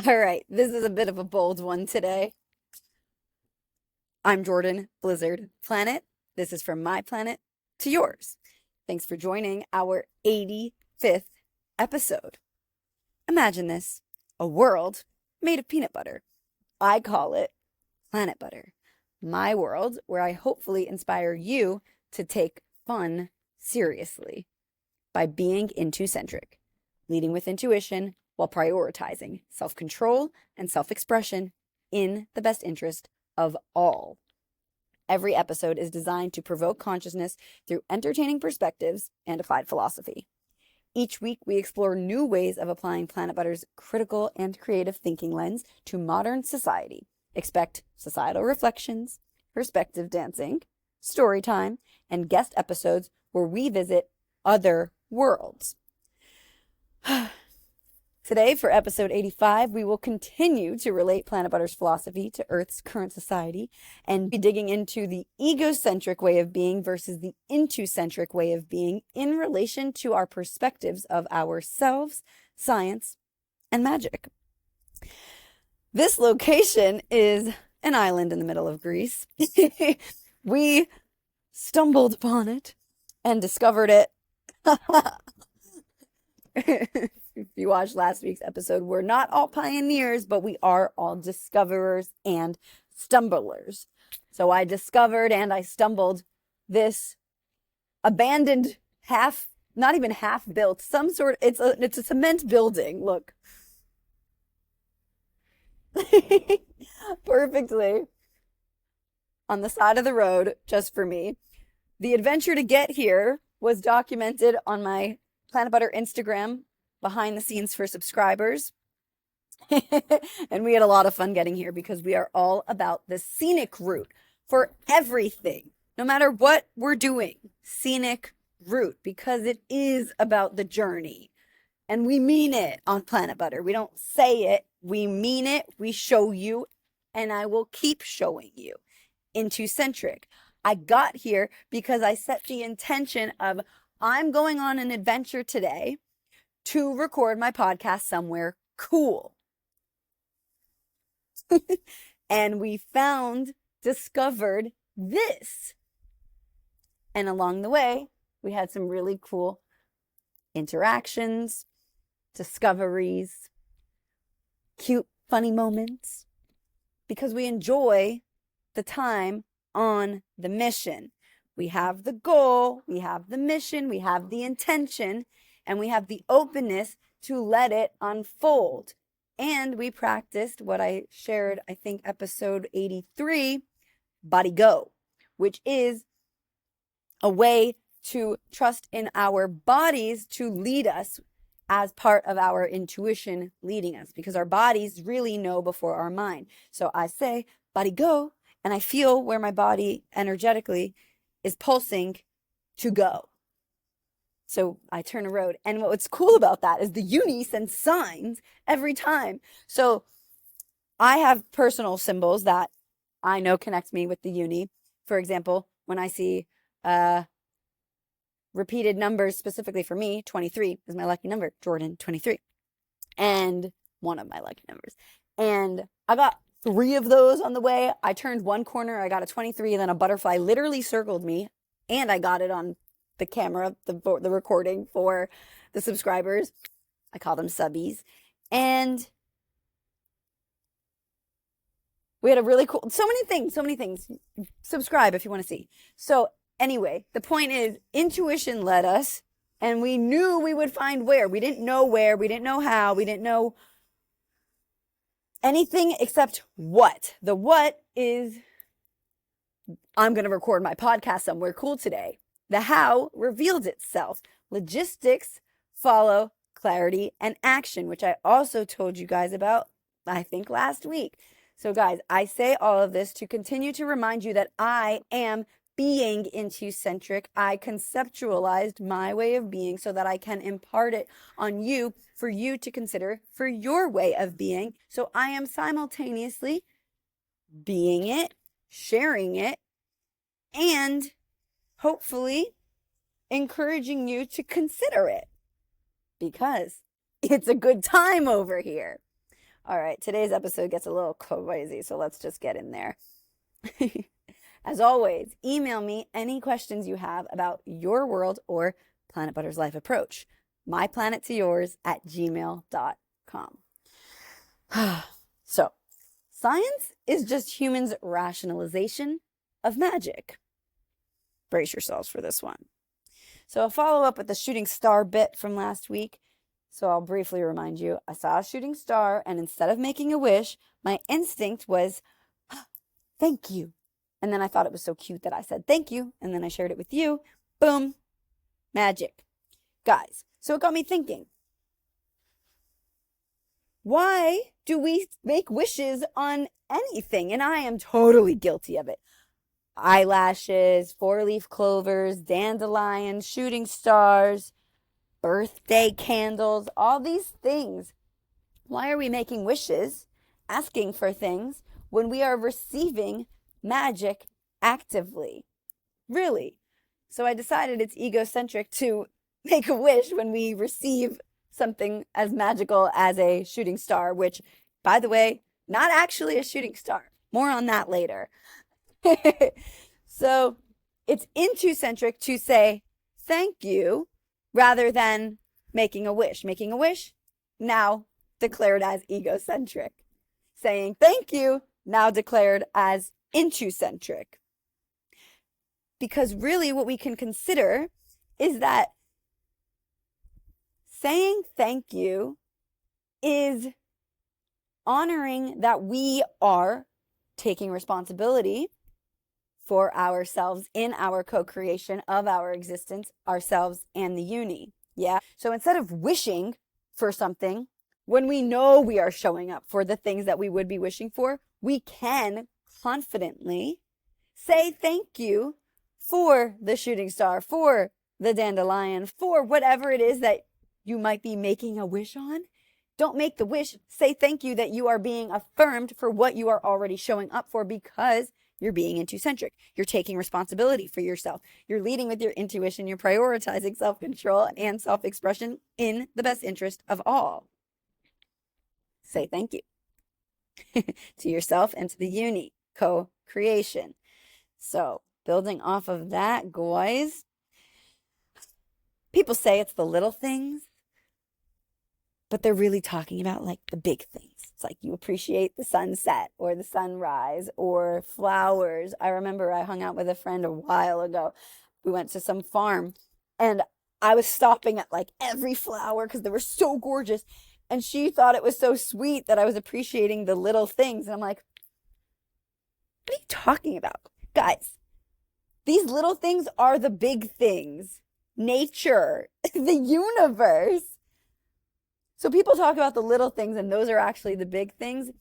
All right, this is a bit of a bold one today. I'm Jordan Blizzard Planet. This is from my planet to yours. Thanks for joining our 85th episode. Imagine this, a world made of peanut butter. I call it Planet Butter, my world where I hopefully inspire you to take fun seriously by being Intucentric, leading with intuition while prioritizing self-control and self-expression in the best interest of all. Every episode is designed to provoke consciousness through entertaining perspectives and applied philosophy. Each week, we explore new ways of applying Planet Butter's critical and creative thinking lens to modern society. Expect societal reflections, perspective dancing, story time, and guest episodes where we visit other worlds. Today, for episode 85, we will continue to relate Planet Butter's philosophy to Earth's current society and be digging into the egocentric way of being versus the Intucentric way of being in relation to our perspectives of ourselves, science, and magic. This location is an island in the middle of Greece. We stumbled upon it and discovered it. If you watched last week's episode, we're not all pioneers, but we are all discoverers and stumblers. So I discovered and I stumbled this abandoned not even half built, it's a cement building. Look. Perfectly on the side of the road just for me. The adventure to get here was documented on my Planet Butter Instagram behind the scenes for subscribers. And we had a lot of fun getting here because we are all about the scenic route for everything, no matter what we're doing. Scenic route, because it is about the journey. And we mean it on Planet Butter. We don't say it, we mean it, we show you, and I will keep showing you. Intucentric. I got here because I set the intention of I'm going on an adventure today to record my podcast somewhere cool. And we discovered this. And along the way, we had some really cool interactions, discoveries, cute, funny moments, because we enjoy the time on the mission. We have the goal, we have the mission, we have the intention, and we have the openness to let it unfold. And we practiced what I shared, I think, episode 83, Body Go, which is a way to trust in our bodies to lead us as part of our intuition leading us, because our bodies really know before our mind. So I say, body go, and I feel where my body energetically is pulsing to go. So I turn a road. And what's cool about that is the uni sends signs every time. So I have personal symbols that I know connect me with the uni. For example, when I see repeated numbers, specifically for me, 23 is my lucky number, Jordan 23. And one of my lucky numbers. And I got 3 of those on the way. I turned one corner, I got a 23, and then a butterfly literally circled me. And I got it on the camera, the recording for the subscribers. I call them subbies. And we had a really cool, so many things. Subscribe if you want to see. So anyway, the point is intuition led us, and we knew we would find where. We didn't know where, we didn't know how, we didn't know anything except what. The what is, I'm going to record my podcast somewhere cool today. The how revealed itself. Logistics follow clarity and action, which I also told you guys about, I think, last week. So guys, I say all of this to continue to remind you that I am being Intucentric. I conceptualized my way of being so that I can impart it on you for you to consider for your way of being. So I am simultaneously being it, sharing it, and hopefully encouraging you to consider it, because it's a good time over here. All right, today's episode gets a little crazy, so let's just get in there. As always, email me any questions you have about your world or Planit Butter's life approach. myplanettoyours@gmail.com. So, science is just humans' rationalization of magic. Brace yourselves for this one. So I'll follow up with the shooting star bit from last week. So I'll briefly remind you, I saw a shooting star, and instead of making a wish, my instinct was, thank you. And then I thought it was so cute that I said thank you, and then I shared it with you. Boom. Magic. Guys, so it got me thinking. Why do we make wishes on anything? And I am totally guilty of it. Eyelashes, 4-leaf clovers, dandelions, shooting stars, birthday candles, all these things. Why are we making wishes, asking for things, when we are receiving magic actively? Really? So I decided it's egocentric to make a wish when we receive something as magical as a shooting star, which, by the way, not actually a shooting star. More on that later. So it's Intucentric to say thank you rather than making a wish. Making a wish, now declared as egocentric. Saying thank you, now declared as Intucentric. Because really what we can consider is that saying thank you is honoring that we are taking responsibility for ourselves in our co-creation of our existence, ourselves and the uni. Yeah. So instead of wishing for something, when we know we are showing up for the things that we would be wishing for, we can confidently say thank you for the shooting star, for the dandelion, for whatever it is that you might be making a wish on. Don't make the wish. Say thank you that you are being affirmed for what you are already showing up for, because you're being Intucentric. You're taking responsibility for yourself. You're leading with your intuition. You're prioritizing self-control and self-expression in the best interest of all. Say thank you to yourself and to the uni, co-creation. So building off of that, guys, people say it's the little things, but they're really talking about like the big things. It's like you appreciate the sunset or the sunrise or flowers. I remember I hung out with a friend a while ago. We went to some farm and I was stopping at like every flower because they were so gorgeous. And she thought it was so sweet that I was appreciating the little things. And I'm like, what are you talking about? Guys, these little things are the big things. Nature, the universe. So people talk about the little things, and those are actually the big things.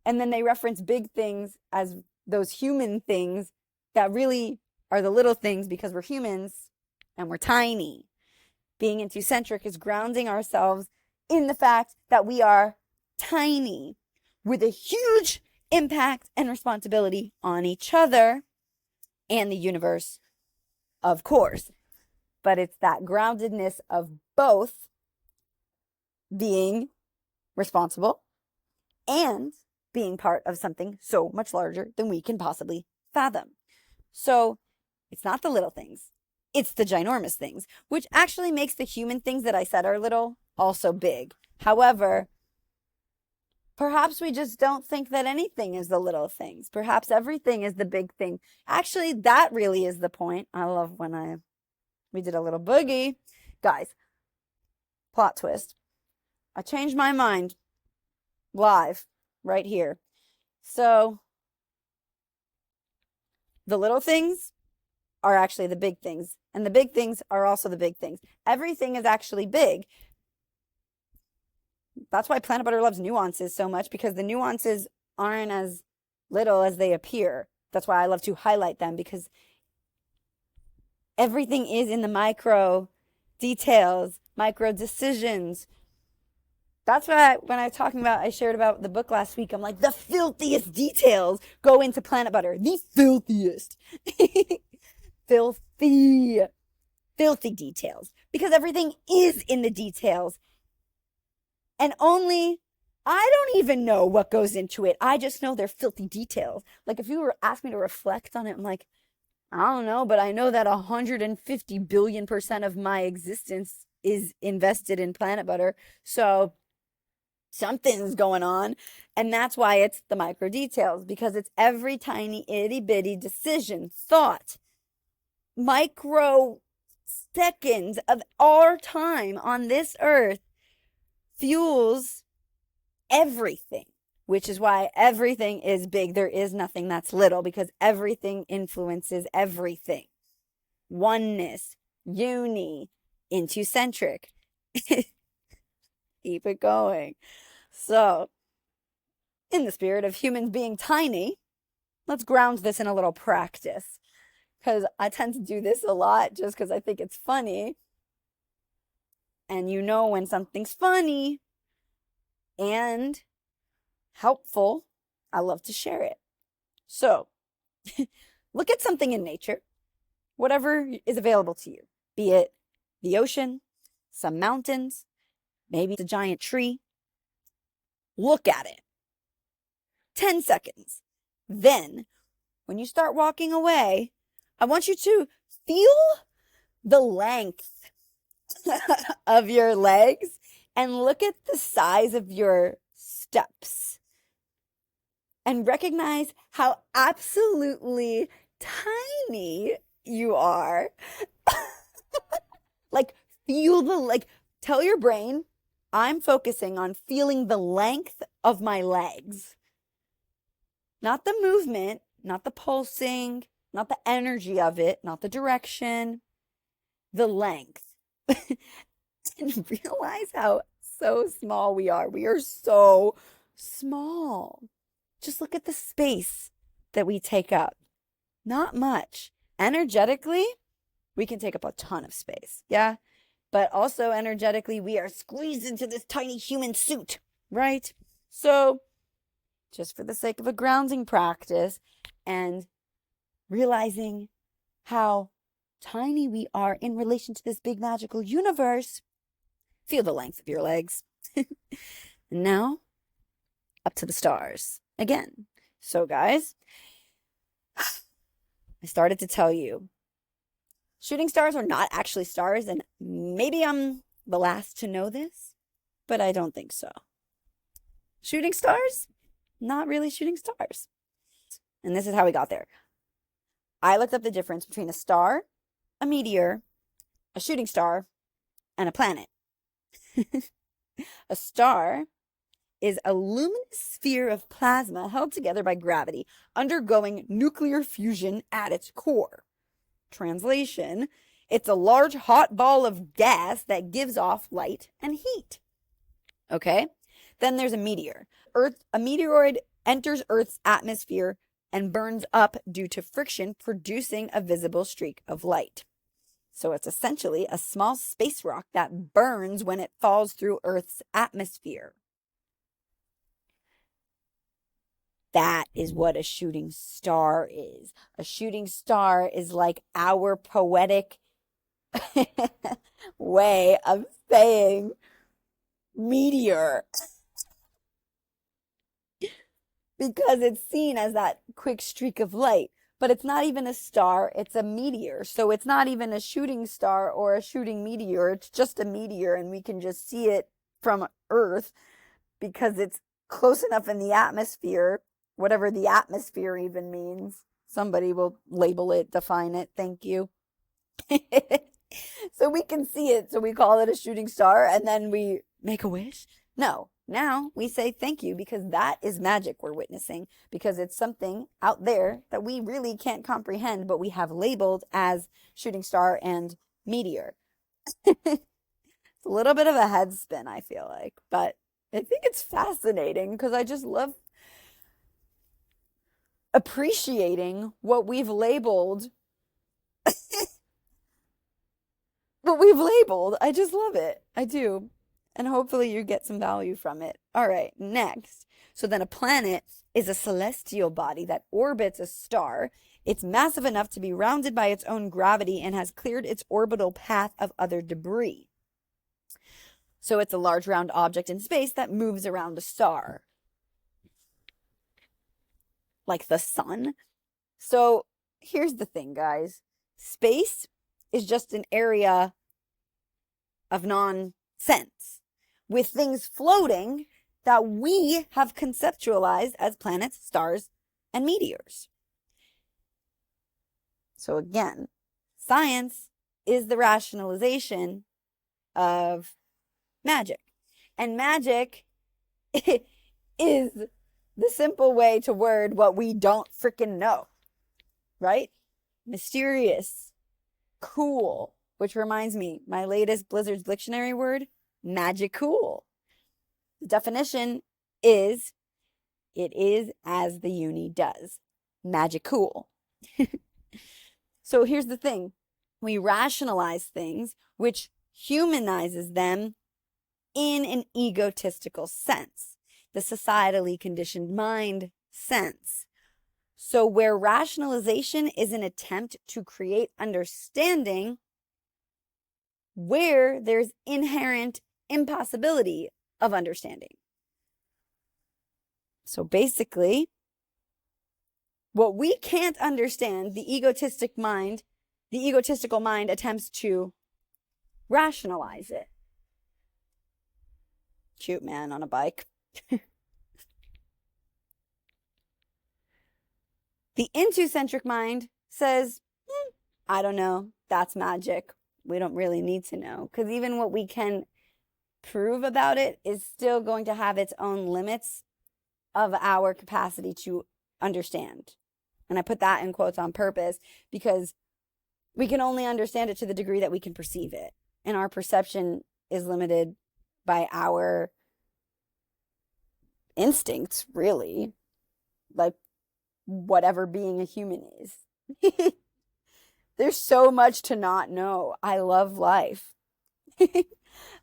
And then they reference big things as those human things that really are the little things because we're humans and we're tiny. Being Intucentric is grounding ourselves in the fact that we are tiny with a huge impact and responsibility on each other and the universe, of course. But it's that groundedness of both being responsible and being part of something so much larger than we can possibly fathom. So it's not the little things, it's the ginormous things, which actually makes the human things that I said are little also big. However, perhaps we just don't think that anything is the little things. Perhaps everything is the big thing. Actually, that really is the point. I love when we did a little boogie. Guys, plot twist. I changed my mind live right here. So the little things are actually the big things, and the big things are also the big things. Everything is actually big. That's why Planit Butter loves nuances so much, because the nuances aren't as little as they appear. That's why I love to highlight them, because everything is in the micro details, micro decisions. That's why when I was talking about, I shared about the book last week, I'm like, the filthiest details go into Planit Butter. The filthiest. Filthy details. Because everything is in the details. And only I don't even know what goes into it. I just know they're filthy details. Like if you were asked me to reflect on it, I'm like, I don't know, but I know that 150 billion% of my existence is invested in Planit Butter. So something's going on. And that's why it's the micro details, because it's every tiny itty bitty decision, thought, micro seconds of our time on this earth fuels everything, which is why everything is big. There is nothing that's little, because everything influences everything. Oneness, uni, Intucentric. Keep it going. So, in the spirit of humans being tiny, let's ground this in a little practice, because I tend to do this a lot just because I think it's funny. And you know when something's funny and helpful, I love to share it. So, look at something in nature, whatever is available to you, be it the ocean, some mountains, maybe it's a giant tree. Look at it. 10 seconds. Then, when you start walking away, I want you to feel the length of your legs and look at the size of your steps and recognize how absolutely tiny you are. Like, tell your brain, I'm focusing on feeling the length of my legs. Not the movement, not the pulsing, not the energy of it, not the direction, the length. And realize how so small we are. We are so small. Just look at the space that we take up. Not much. Energetically, we can take up a ton of space. Yeah. But also energetically, we are squeezed into this tiny human suit, right? So, just for the sake of a grounding practice and realizing how tiny we are in relation to this big magical universe, feel the length of your legs. Now, up to the stars again. So, guys, I started to tell you, shooting stars are not actually stars, and maybe I'm the last to know this, but I don't think so. Shooting stars, not really shooting stars. And this is how we got there. I looked up the difference between a star, a meteor, a shooting star, and a planet. A star is a luminous sphere of plasma held together by gravity, undergoing nuclear fusion at its core. Translation, it's a large hot ball of gas that gives off light and heat. Okay? Then there's a meteor. A meteoroid enters Earth's atmosphere and burns up due to friction, producing a visible streak of light. So it's essentially a small space rock that burns when it falls through Earth's atmosphere. That is what a shooting star is. A shooting star is like our poetic way of saying meteor. Because it's seen as that quick streak of light. But it's not even a star, it's a meteor. So it's not even a shooting star or a shooting meteor. It's just a meteor, and we can just see it from Earth because it's close enough in the atmosphere, whatever the atmosphere even means. Somebody will label it, define it. Thank you. So we can see it. So we call it a shooting star, and then we make a wish. No. Now we say thank you, because that is magic we're witnessing, because it's something out there that we really can't comprehend, but we have labeled as shooting star and meteor. It's a little bit of a head spin, I feel like, but I think it's fascinating because I just love appreciating what we've labeled. What we've labeled. I just love it. I do. And hopefully you get some value from it. All right, next. So then a planet is a celestial body that orbits a star. It's massive enough to be rounded by its own gravity and has cleared its orbital path of other debris. So it's a large round object in space that moves around a star, like the sun. So here's the thing, guys. Space is just an area of nonsense with things floating that we have conceptualized as planets, stars, and meteors. So again, science is the rationalization of magic. And magic is the simple way to word what we don't freaking know, right? Mysterious, cool, which reminds me, my latest Blizzard's dictionary word, magicool. The definition is, it is as the uni does. Magicool. So here's the thing. We rationalize things, which humanizes them in an egotistical sense, the societally conditioned mind sense. So where rationalization is an attempt to create understanding, where there's inherent impossibility of understanding. So basically, what we can't understand, the egotistical mind attempts to rationalize it. Cute man on a bike. The Intucentric mind says, I don't know, that's magic. We don't really need to know. Because even what we can prove about it is still going to have its own limits of our capacity to understand. And I put that in quotes on purpose because we can only understand it to the degree that we can perceive it. And our perception is limited by our instincts, really. Like whatever being a human is. There's so much to not know. I love life.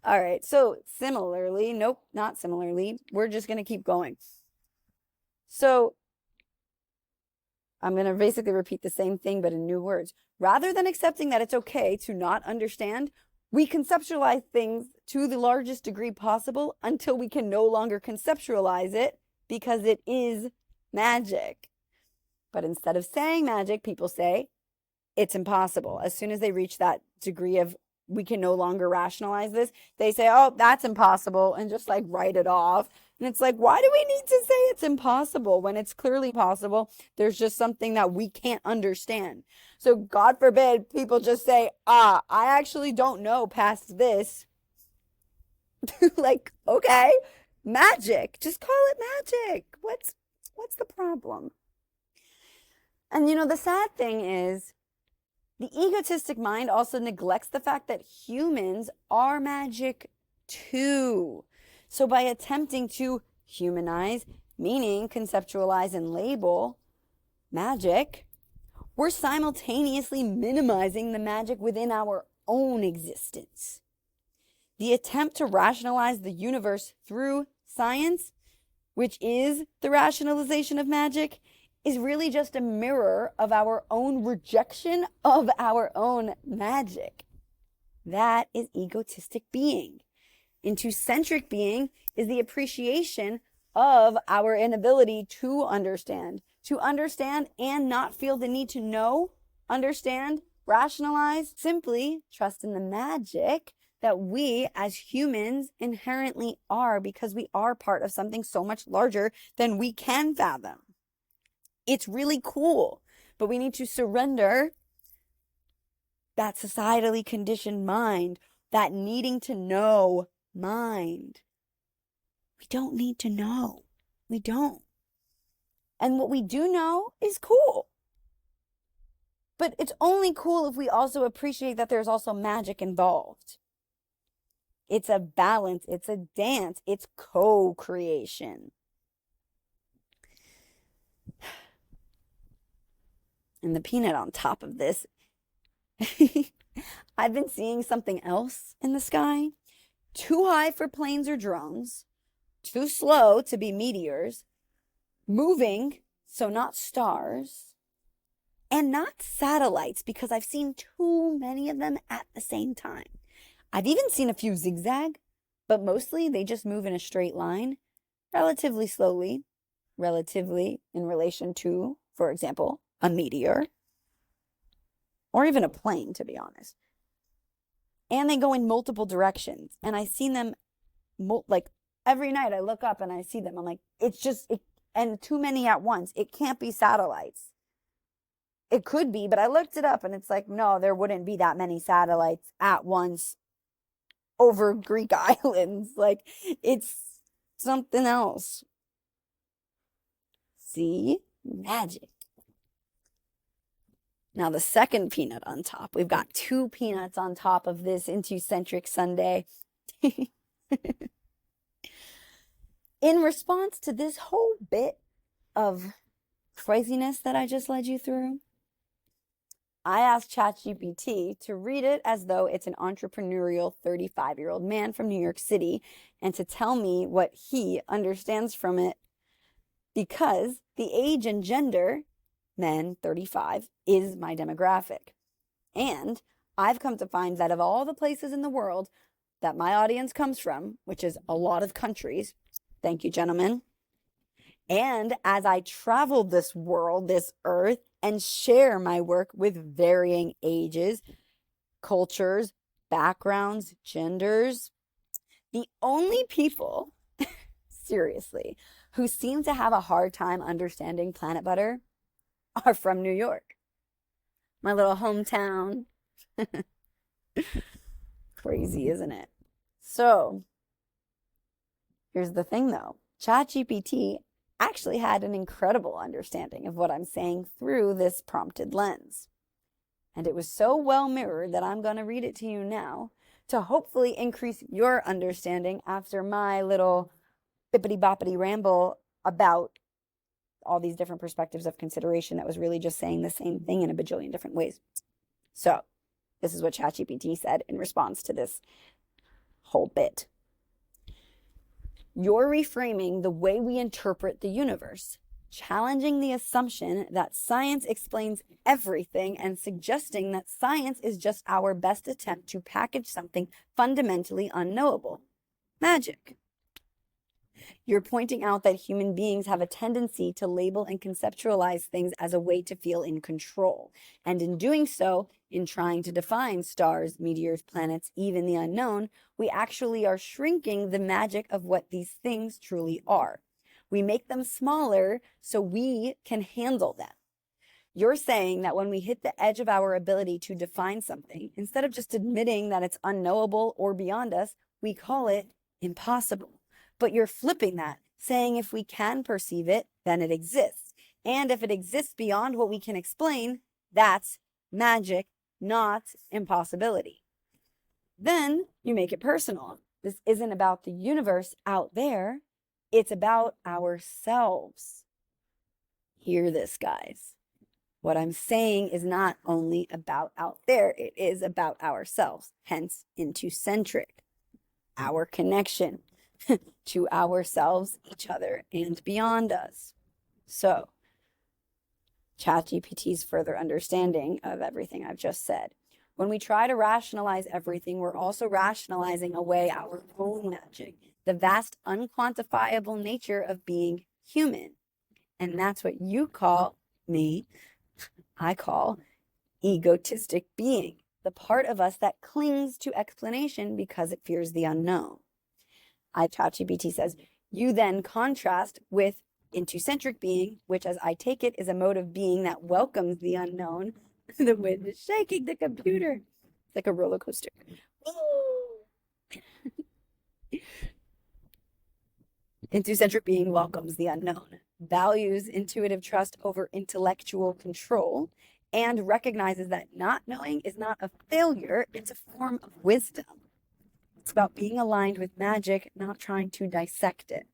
All right. So similarly, nope, not similarly. We're just going to keep going. So I'm going to basically repeat the same thing, but in new words. Rather than accepting that it's okay to not understand, we conceptualize things to the largest degree possible until we can no longer conceptualize it because it is magic. But instead of saying magic, people say it's impossible. As soon as they reach that degree of we can no longer rationalize this, they say, oh, that's impossible, and just like write it off. And it's like, why do we need to say it's impossible when it's clearly possible? There's just something that we can't understand. So God forbid people just say, I actually don't know past this. Like, okay, magic. Just call it magic. What's the problem? And you know, the sad thing is, the egotistic mind also neglects the fact that humans are magic too. So by attempting to humanize, meaning conceptualize and label magic, we're simultaneously minimizing the magic within our own existence. The attempt to rationalize the universe through science, which is the rationalization of magic, is really just a mirror of our own rejection of our own magic. That is egotistic being. Intucentric being is the appreciation of our inability to understand and not feel the need to know, understand, rationalize, simply trust in the magic that we as humans inherently are because we are part of something so much larger than we can fathom. It's really cool, but we need to surrender that societally conditioned mind, that needing to know mind. We don't need to know. We don't. And what we do know is cool. But it's only cool if we also appreciate that there's also magic involved. It's a balance. It's a dance. It's co-creation. And the peanut on top of this, I've been seeing something else in the sky. Too high for planes or drones. Too slow to be meteors. Moving, so not stars. And not satellites, because I've seen too many of them at the same time. I've even seen a few zigzag, but mostly they just move in a straight line, relatively slowly, relatively in relation to, for example, a meteor or even a plane, to be honest. And they go in multiple directions. And I've seen them like every night I look up and I see them. I'm like, and too many at once. It can't be satellites. It could be, but I looked it up and it's like, no, there wouldn't be that many satellites at once over Greek islands. Like, it's something else. See? Magic. Now, the second peanut on top. We've got 2 peanuts on top of this Intucentric Sunday. In response to this whole bit of craziness that I just led you through, I asked ChatGPT to read it as though it's an entrepreneurial 35-year-old man from New York City and to tell me what he understands from it, because the age and gender, men 35, is my demographic. And I've come to find that of all the places in the world that my audience comes from, which is a lot of countries, thank you, gentlemen, and as I travel this world, this earth, and share my work with varying ages, cultures, backgrounds, genders, the only people, seriously, who seem to have a hard time understanding Planit Butter are from New York. My little hometown. Crazy, isn't it? So, here's the thing though. ChatGPT actually had an incredible understanding of what I'm saying through this prompted lens. And it was so well mirrored that I'm going to read it to you now to hopefully increase your understanding after my little bippity-boppity ramble about all these different perspectives of consideration that was really just saying the same thing in a bajillion different ways. So, this is what ChatGPT said in response to this whole bit. You're reframing the way we interpret the universe, challenging the assumption that science explains everything and suggesting that science is just our best attempt to package something fundamentally unknowable. Magic. You're pointing out that human beings have a tendency to label and conceptualize things as a way to feel in control. And in doing so, in trying to define stars, meteors, planets, even the unknown, we actually are shrinking the magic of what these things truly are. We make them smaller so we can handle them. You're saying that when we hit the edge of our ability to define something, instead of just admitting that it's unknowable or beyond us, we call it impossible. But you're flipping that, saying if we can perceive it, then it exists. And if it exists beyond what we can explain, that's magic, not impossibility. Then you make it personal. This isn't about the universe out there. It's about ourselves. Hear this, guys. What I'm saying is not only about out there, it is about ourselves, hence Intucentric, our connection to ourselves, each other, and beyond us. So, ChatGPT's further understanding of everything I've just said. When we try to rationalize everything, we're also rationalizing away our own magic, the vast unquantifiable nature of being human. And that's what you call me, I call egotistic being, the part of us that clings to explanation because it fears the unknown. ChatGPT says, you then contrast with Intucentric being, which as I take it is a mode of being that welcomes the unknown. The wind is shaking the computer. It's like a roller coaster. Intucentric being welcomes the unknown, values intuitive trust over intellectual control, and recognizes that not knowing is not a failure, it's a form of wisdom. It's about being aligned with magic, not trying to dissect it.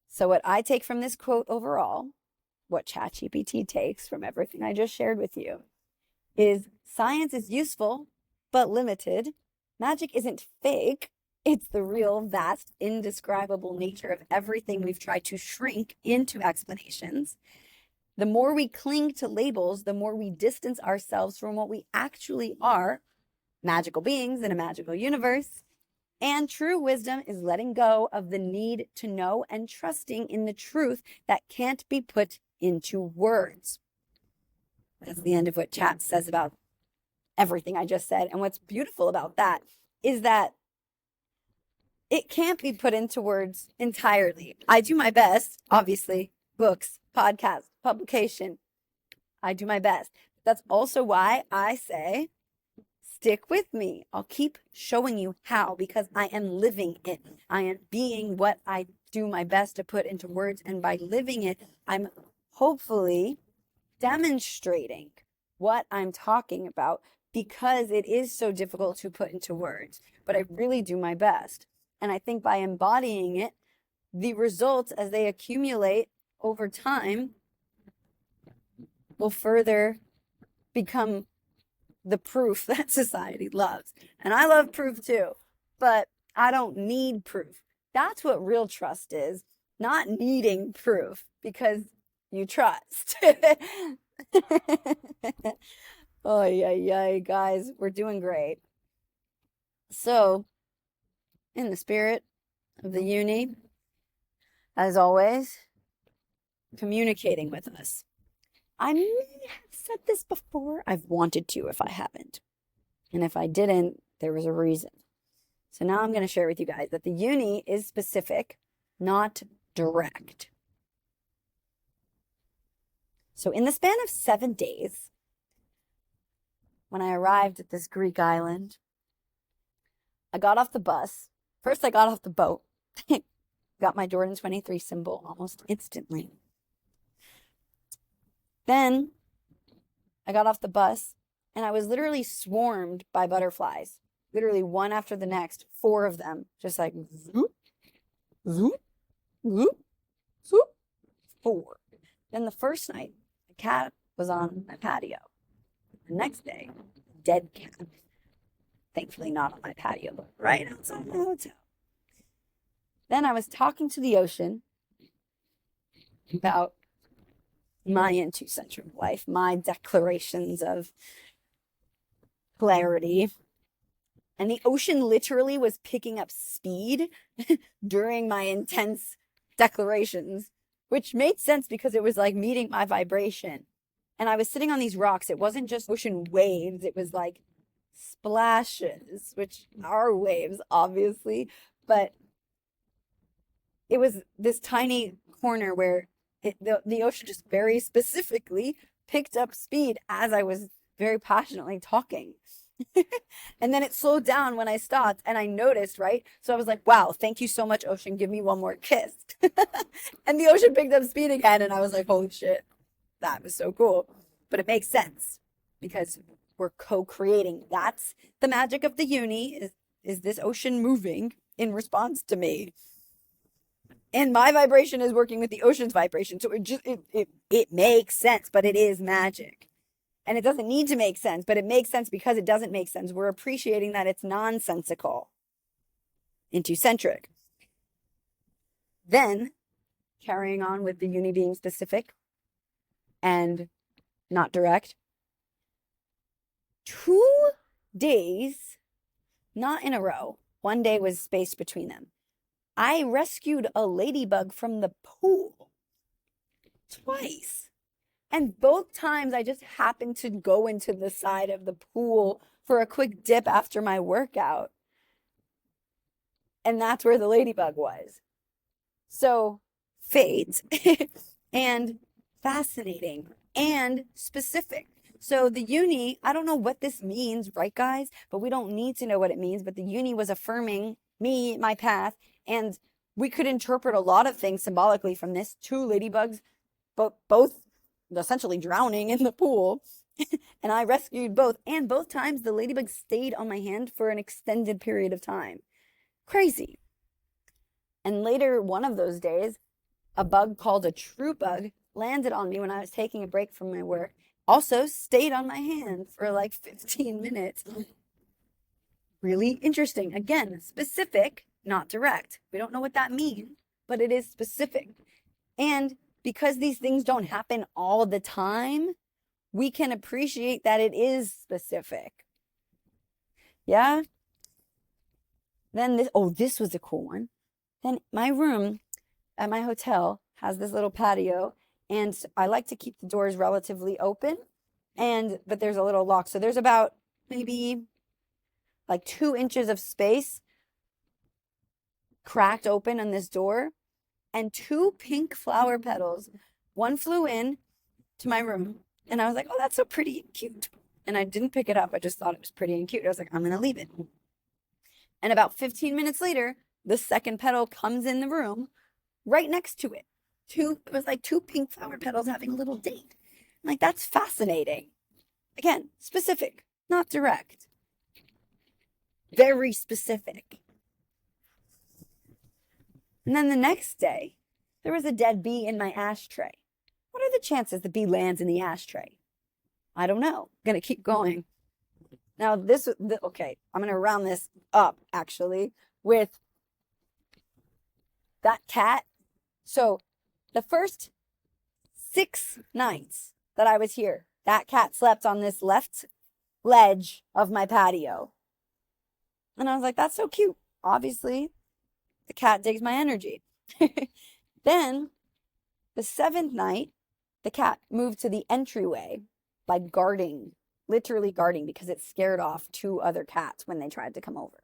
So what I take from this quote overall, what ChatGPT takes from everything I just shared with you, is science is useful, but limited. Magic isn't fake. It's the real, vast, indescribable nature of everything we've tried to shrink into explanations. The more we cling to labels, the more we distance ourselves from what we actually are, magical beings in a magical universe. And true wisdom is letting go of the need to know and trusting in the truth that can't be put into words. That's the end of what chat says about everything I just said. And what's beautiful about that is that it can't be put into words entirely. I do my best, obviously, books, podcasts, publication. I do my best. That's also why I say, stick with me. I'll keep showing you how, because I am living it. I am being what I do my best to put into words. And by living it, I'm hopefully demonstrating what I'm talking about, because it is so difficult to put into words. But I really do my best. And I think by embodying it, the results as they accumulate over time will further become the proof that society loves. And I love proof too, but I don't need proof. That's what real trust is, not needing proof because you trust. Oh, yeah, guys, we're doing great. So, in the spirit of the uni, as always, communicating with us. I may have said this before. I've wanted to if I haven't. And if I didn't, there was a reason. So now I'm going to share with you guys that the uni is specific, not direct. So in the span of 7 days, when I arrived at this Greek island, I got off the bus. First, I got off the boat. Got my Jordan 23 symbol almost instantly. Then I got off the bus and I was literally swarmed by butterflies. Literally one after the next, 4 of them, just like zoop, zoop, zoop, zoop, 4. Then the first night, a cat was on my patio. The next day, a dead cat. Thankfully not on my patio, but right outside the hotel. Then I was talking to the ocean about my Intucentric life, my declarations of clarity. And the ocean literally was picking up speed during my intense declarations, which made sense because it was like meeting my vibration. And I was sitting on these rocks. It wasn't just ocean waves. It was like splashes, which are waves, obviously. But it was this tiny corner where the ocean just very specifically picked up speed as I was very passionately talking. And then it slowed down when I stopped and I noticed, right? So I was like, wow, thank you so much, ocean. Give me one more kiss. And the ocean picked up speed again. And I was like, holy shit, that was so cool. But it makes sense because we're co-creating. That's the magic of the uni is this ocean moving in response to me. And my vibration is working with the ocean's vibration. So it makes sense, but it is magic. And it doesn't need to make sense, but it makes sense because it doesn't make sense. We're appreciating that it's nonsensical. Intucentric. Then, carrying on with the uni being specific and not direct. 2 days, not in a row. 1 day was spaced between them. I rescued a ladybug from the pool twice. And both times I just happened to go into the side of the pool for a quick dip after my workout. And that's where the ladybug was. So, fate and fascinating and specific. So the uni, I don't know what this means, right, guys? But we don't need to know what it means. But the uni was affirming me, my path. And we could interpret a lot of things symbolically from this. 2 ladybugs, both essentially drowning in the pool. And I rescued both. And both times the ladybug stayed on my hand for an extended period of time. Crazy. And later, one of those days, a bug called a true bug landed on me when I was taking a break from my work. Also stayed on my hand for like 15 minutes. Really interesting. Again, specific, not direct. We don't know what that means, but it is specific. And because these things don't happen all the time, we can appreciate that it is specific. Yeah. Then this was a cool one. Then my room at my hotel has this little patio, and I like to keep the doors relatively open, but there's a little lock. So there's about maybe like 2 inches of space cracked open on this door, and 2 pink flower petals. One flew in to my room, and I was like, oh, that's so pretty and cute. And I didn't pick it up. I just thought it was pretty and cute. I was like, I'm going to leave it. And about 15 minutes later, the second petal comes in the room right next to it. It was like 2 pink flower petals having a little date. I'm like, that's fascinating. Again, specific, not direct. Very specific. And then the next day, there was a dead bee in my ashtray. What are the chances the bee lands in the ashtray? I don't know. I'm going to keep going. Now, okay, I'm going to round this up, actually, with that cat. So the first 6 nights that I was here, that cat slept on this left ledge of my patio. And I was like, that's so cute. Obviously, the cat digs my energy. Then, the 7th night, the cat moved to the entryway, like literally guarding, because it scared off 2 other cats when they tried to come over.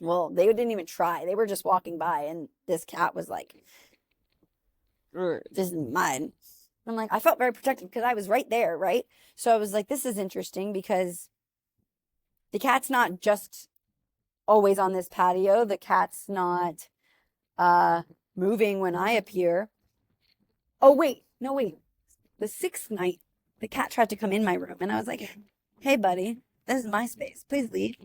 Well, they didn't even try. They were just walking by, and this cat was like, this is mine. I'm like, I felt very protected because I was right there, right? So I was like, this is interesting because the cat's not just always on this patio. The cat's not moving when I appear. Oh, wait. No, wait. The 6th night, the cat tried to come in my room, and I was like, hey, buddy, this is my space. Please leave.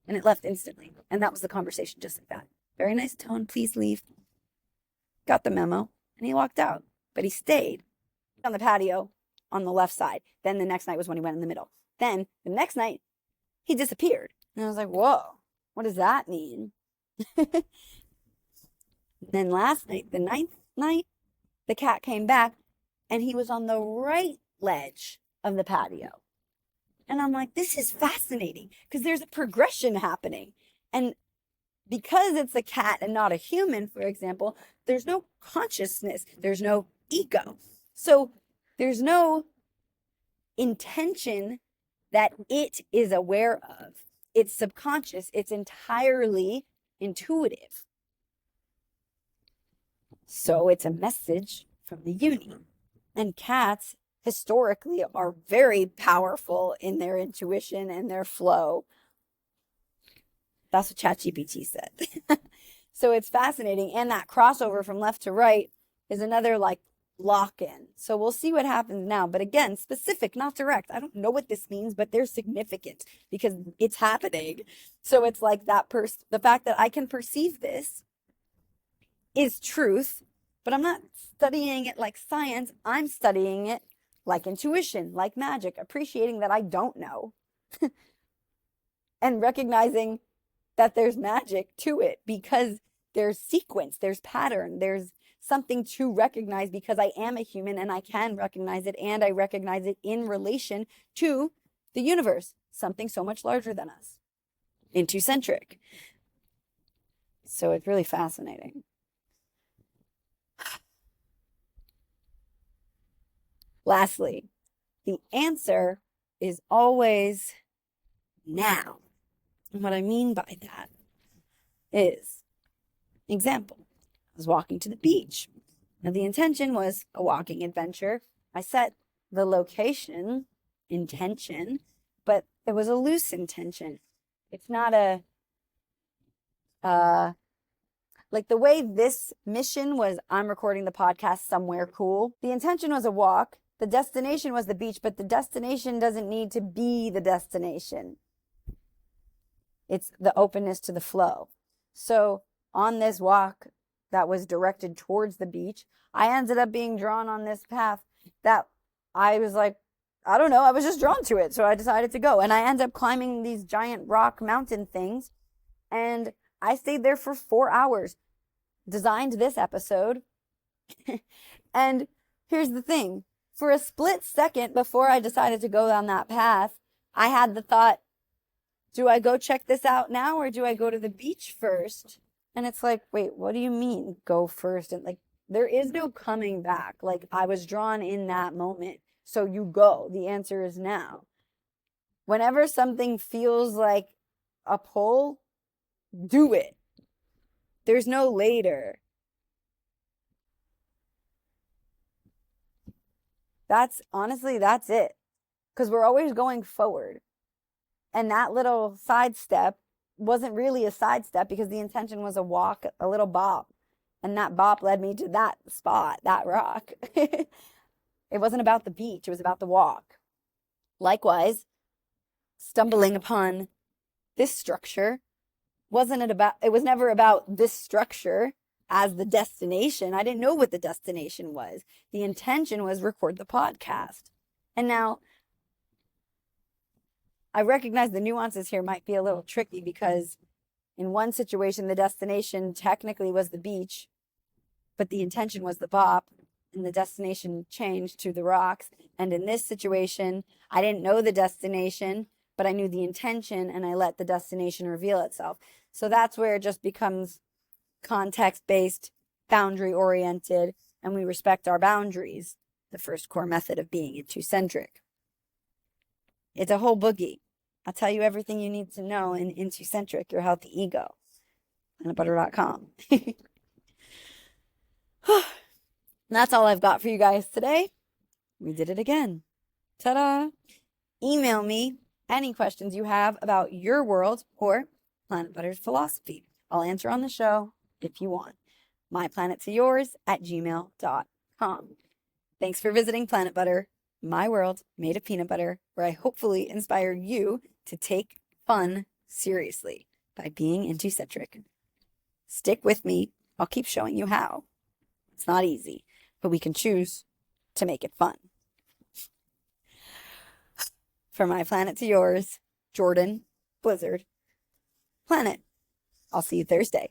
And it left instantly. And that was the conversation, just like that. Very nice tone. Please leave. Got the memo. And he walked out. But he stayed on the patio on the left side. Then the next night was when he went in the middle. Then the next night, he disappeared. And I was like, whoa, what does that mean? Then last night, the 9th night, the cat came back, and he was on the right ledge of the patio. And I'm like, this is fascinating because there's a progression happening. And because it's a cat and not a human, for example, there's no consciousness. There's no ego. So there's no intention that it is aware of. It's subconscious. It's entirely intuitive. So it's a message from the uni. And cats historically are very powerful in their intuition and their flow. That's what ChatGPT said. So it's fascinating. And that crossover from left to right is another like lock-in. So we'll see what happens now. But again, specific, not direct. I don't know what this means, but they're significant because it's happening. So it's like the fact that I can perceive this is truth, but I'm not studying it like science. I'm studying it like intuition, like magic, appreciating that I don't know and recognizing that there's magic to it because there's sequence, there's pattern, there's something to recognize because I am a human and I can recognize it, and I recognize it in relation to the universe, something so much larger than us. Intucentric. So it's really fascinating. Lastly, the answer is always now. And what I mean by that is, example, I was walking to the beach. Now, the intention was a walking adventure. I set the location, intention, but it was a loose intention. It's not like the way this mission was, I'm recording the podcast somewhere cool. The intention was a walk. The destination was the beach, but the destination doesn't need to be the destination. It's the openness to the flow. So on this walk that was directed towards the beach, I ended up being drawn on this path that I was like, I don't know, I was just drawn to it. So I decided to go. And I ended up climbing these giant rock mountain things. And I stayed there for 4 hours, designed this episode. And here's the thing. For a split second before I decided to go down that path, I had the thought, do I go check this out now or do I go to the beach first? And it's like, wait, what do you mean go first? And like, there is no coming back. Like, I was drawn in that moment. So you go. The answer is now. Whenever something feels like a pull, do it. There's no later. That's it. Because we're always going forward. And that little sidestep wasn't really a sidestep because the intention was a walk, a little bop. And that bop led me to that spot, that rock. It wasn't about the beach. It was about the walk. Likewise, stumbling upon this structure it was never about this structure as the destination. I didn't know what the destination was. The intention was record the podcast. And now I recognize the nuances here might be a little tricky because in one situation, the destination technically was the beach, but the intention was the bop, and the destination changed to the rocks. And in this situation, I didn't know the destination, but I knew the intention, and I let the destination reveal itself. So that's where it just becomes context-based, boundary-oriented, and we respect our boundaries, the first core method of being Intucentric. It's a whole boogie. I'll tell you everything you need to know in Intucentric, your healthy ego. PlanitButter.com. That's all I've got for you guys today. We did it again. Ta-da! Email me any questions you have about your world or Planit Butter's philosophy. I'll answer on the show if you want. myplanettoyours@gmail.com. Thanks for visiting Planit Butter, my world made of peanut butter, where I hopefully inspire you to take fun seriously by being Intucentric. Stick with me. I'll keep showing you how. It's not easy, but we can choose to make it fun. From my planet to yours, Jordan, Blizzard, Planet. I'll see you Thursday.